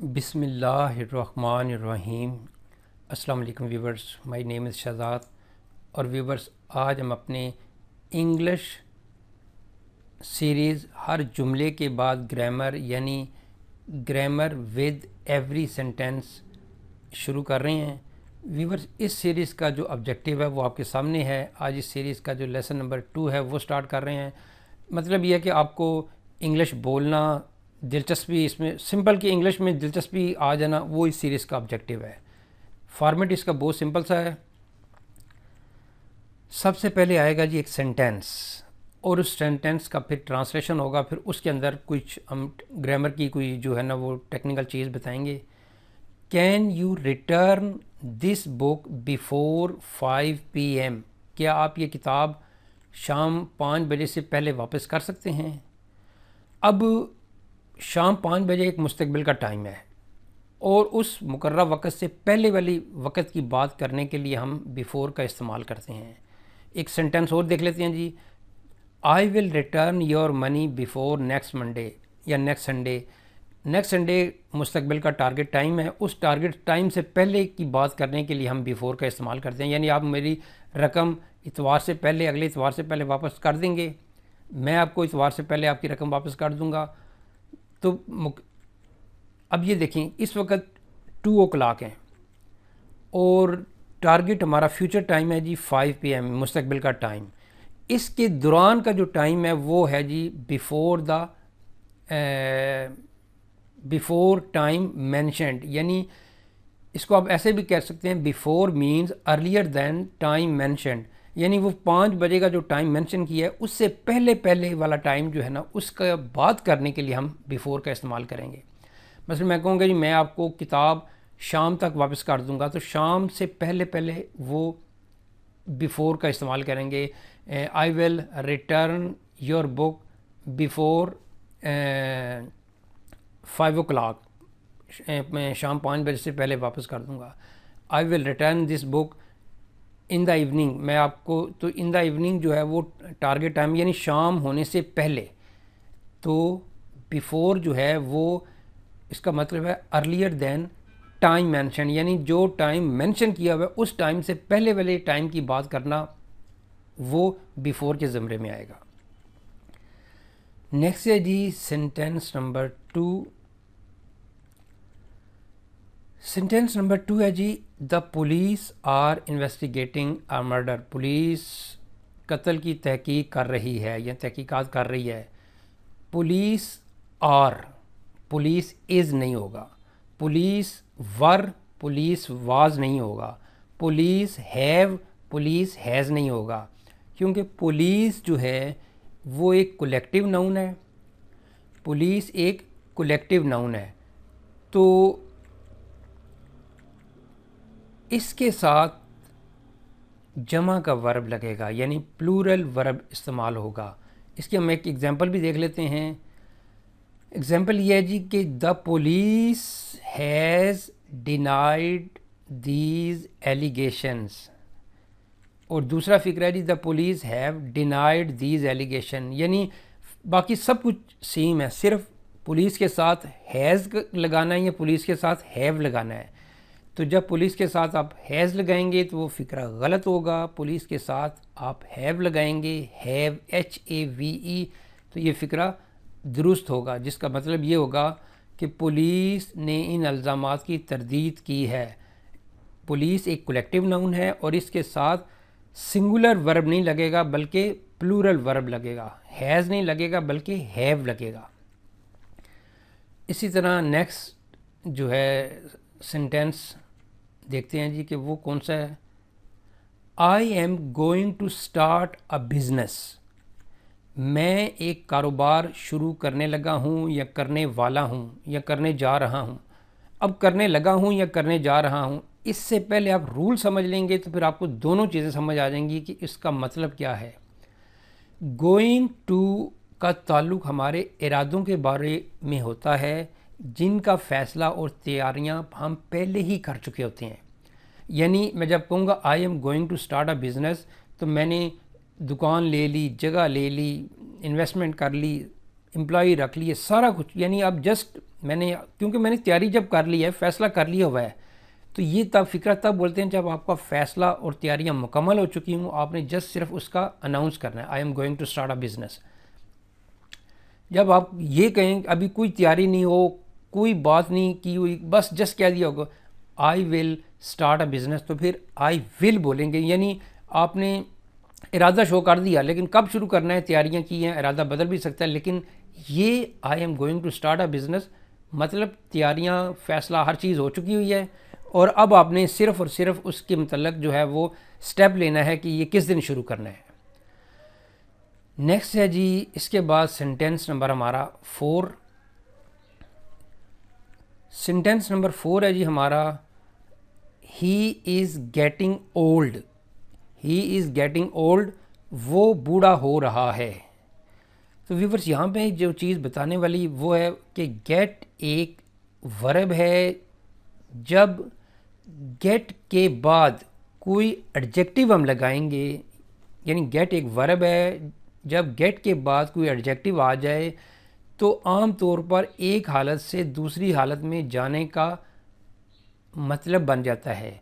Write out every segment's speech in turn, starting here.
बिस्मिल्लाहिर्रहमानिर्रहीम। अस्सलाम वालेकुम viewers, my name is Shahzad. और व्यूवर्स, आज हम अपने इंग्लिश सीरीज़ हर जुमले के बाद ग्रामर यानी ग्रामर विद एवरी सेंटेंस शुरू कर रहे हैं। व्यूवर्स, इस सीरीज़ का जो ऑब्जेक्टिव है वो आपके सामने है। आज इस सीरीज़ का जो लेसन नंबर 2 है वो स्टार्ट कर रहे हैं। मतलब यह है कि आपको इंग्लिश बोलना दिलचस्पी, इसमें सिंपल की इंग्लिश में दिलचस्पी आ जाना, वो इस सीरीज़ का ऑब्जेक्टिव है। फॉर्मेट इसका बहुत सिंपल सा है। सबसे पहले आएगा जी एक सेंटेंस, और उस सेंटेंस का फिर ट्रांसलेशन होगा। फिर उसके अंदर कुछ हम ग्रामर की कोई जो है ना वो टेक्निकल चीज़ बताएंगे। Can you return this book before 5 PM? क्या आप ये किताब शाम 5 बजे से पहले वापस कर सकते हैं? अब शाम 5 बजे एक मुस्तकबिल का टाइम है, और उस मुकर्रर वक़्त से पहले वाली वक़्त की बात करने के लिए हम बिफ़ोर का इस्तेमाल करते हैं। एक सेंटेंस और देख लेते हैं जी। I will return your money before next Monday या नेक्स्ट संडे। नेक्स्ट संडे मुस्तकबिल का टारगेट टाइम है, उस टारगेट टाइम से पहले की बात करने के लिए हम बिफ़ोर का इस्तेमाल करते हैं। यानी आप मेरी रकम इतवार से पहले, अगले इतवार से पहले वापस कर देंगे, मैं आपको इतवार से पहले आपकी रकम वापस कर दूंगा। तो अब ये देखें, इस वक्त 2 o'clock है और टारगेट हमारा फ्यूचर टाइम है जी 5 PM, मुस्तकबिल का टाइम। इसके दौरान का जो टाइम है वो है जी बिफोर टाइम मैंशनड। यानी इसको आप ऐसे भी कह सकते हैं, before means earlier than time mentioned. यानी वो 5 बजे का जो टाइम मेंशन किया है उससे पहले पहले वाला टाइम जो है ना, उसका बात करने के लिए हम बिफ़ोर का इस्तेमाल करेंगे। मतलब मैं कहूँगा जी मैं आपको किताब शाम तक वापस कर दूँगा, तो शाम से पहले पहले वो बिफ़ोर का इस्तेमाल करेंगे। आई will return your book before 5 o'clock, मैं शाम 5 बजे से पहले वापस कर दूँगा। आई will return this book in the evening, मैं आपको, तो इन द इवनिंग जो है वो टारगेट टाइम यानी शाम होने से पहले। तो बिफोर जो है वो इसका मतलब है अर्लियर देन टाइम मेंशन, यानी जो टाइम मेंशन किया हुआ है उस टाइम से पहले वाले टाइम की बात करना, वो बिफोर के ज़मरे में आएगा। नेक्स्ट है जी सेंटेंस नंबर 2। सेंटेंस नंबर 2 है जी, the police are investigating a murder. Police कत्ल की तहकीक कर रही है या तहकीकात कर रही है। पुलिस आर, पुलिस इज़ नहीं होगा। पुलिस वर, पुलिस वाज नहीं होगा। पुलिस हैव, पुलिस हैज़ नहीं होगा। क्योंकि पुलिस जो है वो एक कलेक्टिव नाउन है। पुलिस एक कलेक्टिव नाउन है, तो इसके साथ जमा का वर्ब लगेगा, यानी प्लूरल वर्ब इस्तेमाल होगा। इसकी हम एक एग्जांपल भी देख लेते हैं। एग्जांपल ये है जी कि the police has denied these allegations, और दूसरा फिक्र है जी the police have denied these allegation. यानी बाकी सब कुछ सेम है, सिर्फ पुलिस के साथ हैज़ लगाना है या पुलिस के साथ हैव लगाना है। तो जब पुलिस के साथ आप हैज़ लगाएंगे तो वो फ़िक्रा गलत होगा। पुलिस के साथ आप हैव लगाएंगे, हैव HAVE, तो ये फ़िक्रा दुरुस्त होगा, जिसका मतलब ये होगा कि पुलिस ने इन इल्ज़ामात की तरदीद की है। पुलिस एक कलेक्टिव नाउन है और इसके साथ सिंगुलर वर्ब नहीं लगेगा बल्कि प्लूरल वर्ब लगेगा। हैज़ नहीं लगेगा बल्कि हैव लगेगा। इसी तरह नेक्स्ट जो है सेंटेंस देखते हैं जी कि वो कौन सा है। I am going to start a business. मैं एक कारोबार शुरू करने लगा हूँ या करने वाला हूँ या करने जा रहा हूँ। अब करने लगा हूँ या करने जा रहा हूँ, इससे पहले आप रूल समझ लेंगे तो फिर आपको दोनों चीज़ें समझ आ जाएंगी कि इसका मतलब क्या है। गोइंग टू का ताल्लुक़ हमारे इरादों के बारे में होता है, जिनका फ़ैसला और तैयारियां हम पहले ही कर चुके होते हैं। यानी मैं जब कहूँगा I am going to start a business, तो मैंने दुकान ले ली, जगह ले ली, इन्वेस्टमेंट कर ली, एम्प्लॉई रख लिए, सारा कुछ। यानी आप जस्ट क्योंकि मैंने तैयारी जब कर ली है, फ़ैसला कर लिया हुआ है, तो ये तब फ़िक्रा तब बोलते हैं जब आपका फ़ैसला और तैयारियां मुकम्मल हो चुकी हूँ, आपने जस्ट सिर्फ उसका अनाउंस करना है, I am going to start a business. जब आप ये कहें अभी कोई तैयारी नहीं हो, कोई बात नहीं की हुई, बस जस्ट कह दिया होगा I will start a business, तो फिर आई विल बोलेंगे, यानी आपने इरादा शो कर दिया, लेकिन कब शुरू करना है, तैयारियां की हैं, इरादा बदल भी सकता है, लेकिन ये I am going to start a business मतलब तैयारियां, फ़ैसला, हर चीज़ हो चुकी हुई है, और अब आपने सिर्फ़ और सिर्फ उसके मतलब जो है वो स्टेप लेना है कि ये किस दिन शुरू करना है। नेक्स्ट है जी, इसके बाद सेंटेंस नंबर हमारा 4। सेंटेंस नंबर 4 है जी हमारा, he is getting old. He is getting old, वो बूढ़ा हो रहा है। तो व्यूवर्स यहाँ पे जो चीज़ बताने वाली वो है कि गेट एक वर्ब है, जब गेट के बाद कोई एडजेक्टिव हम लगाएंगे, यानी गेट एक वर्ब है, जब गेट के बाद कोई एडजेक्टिव आ जाए तो आम तौर पर एक हालत से दूसरी हालत में जाने का मतलब बन जाता है।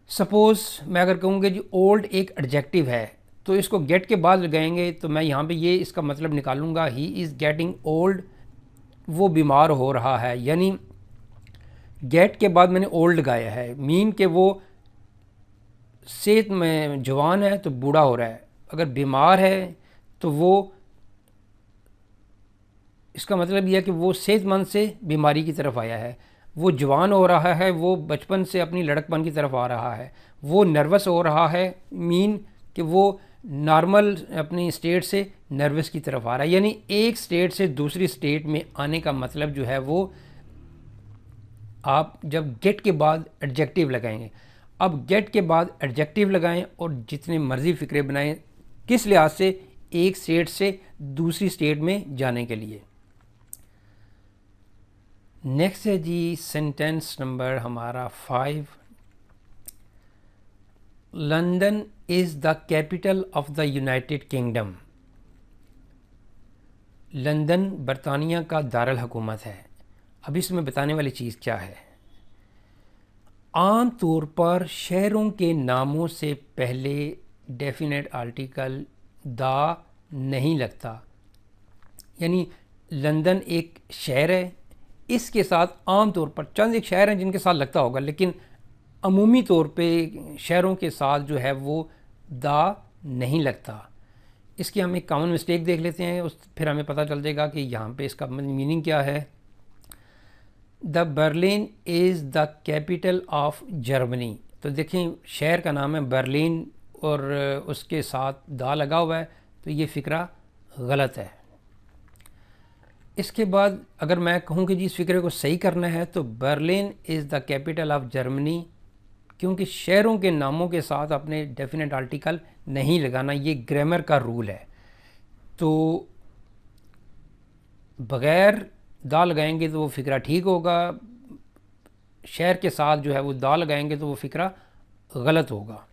सपोज़ मैं अगर कहूँगा जी ओल्ड एक एडजेक्टिव है, तो इसको गेट के बाद लगाएंगे तो मैं यहाँ पे ये इसका मतलब निकालूंगा, ही इज़ गेटिंग ओल्ड, वो बीमार हो रहा है, यानी गेट के बाद मैंने ओल्ड लगाया है, मीन कि वो सेहत में जवान है तो बूढ़ा हो रहा है, अगर बीमार है तो वो, इसका मतलब यह है कि वो सेहतमंद से बीमारी की तरफ आया है, वो जवान हो रहा है, वो बचपन से अपनी लड़कपन की तरफ आ रहा है, वो नर्वस हो रहा है, मीन कि वो नॉर्मल अपनी स्टेट से नर्वस की तरफ आ रहा है, यानी एक स्टेट से दूसरी स्टेट में आने का मतलब जो है वो आप जब गेट के बाद एडजेक्टिव लगाएंगे। अब गेट के बाद एडजेक्टिव लगाएं और जितने मर्जी फ़िक्रे बनाएं, किस लिहाज से, एक स्टेट से दूसरी स्टेट में जाने के लिए। नेक्स्ट है जी सेंटेंस नंबर हमारा 5। London is the capital of the United kingdom. London बरतानिया का दारुल हुकूमत है। अब इसमें बताने वाली चीज़ क्या है, आम तौर पर शहरों के नामों से पहले डेफिनेट आर्टिकल द नहीं लगता, यानी लंदन एक शहर है, इसके साथ आम तौर पर चंद एक शहर हैं जिनके साथ लगता होगा, लेकिन अमूमी तौर पे शहरों के साथ जो है वो द नहीं लगता। इसकी हम एक कॉमन मिस्टेक देख लेते हैं, उस फिर हमें पता चल जाएगा कि यहाँ पे इसका मीनिंग क्या है। The Berlin is the capital of Germany, तो देखें शहर का नाम है बर्लिन और उसके साथ दा लगा हुआ है, तो ये फ़िक्रा गलत है। इसके बाद अगर मैं कहूँ कि जी इस फ़िक्रे को सही करना है तो Berlin is the capital of Germany, क्योंकि शहरों के नामों के साथ अपने डेफिनेट आर्टिकल नहीं लगाना, ये ग्रामर का रूल है। तो बग़ैर दा लगाएंगे तो वो फ़िक्रा ठीक होगा, शहर के साथ जो है वो दा लगाएंगे तो वो फ़िक्रा गलत होगा।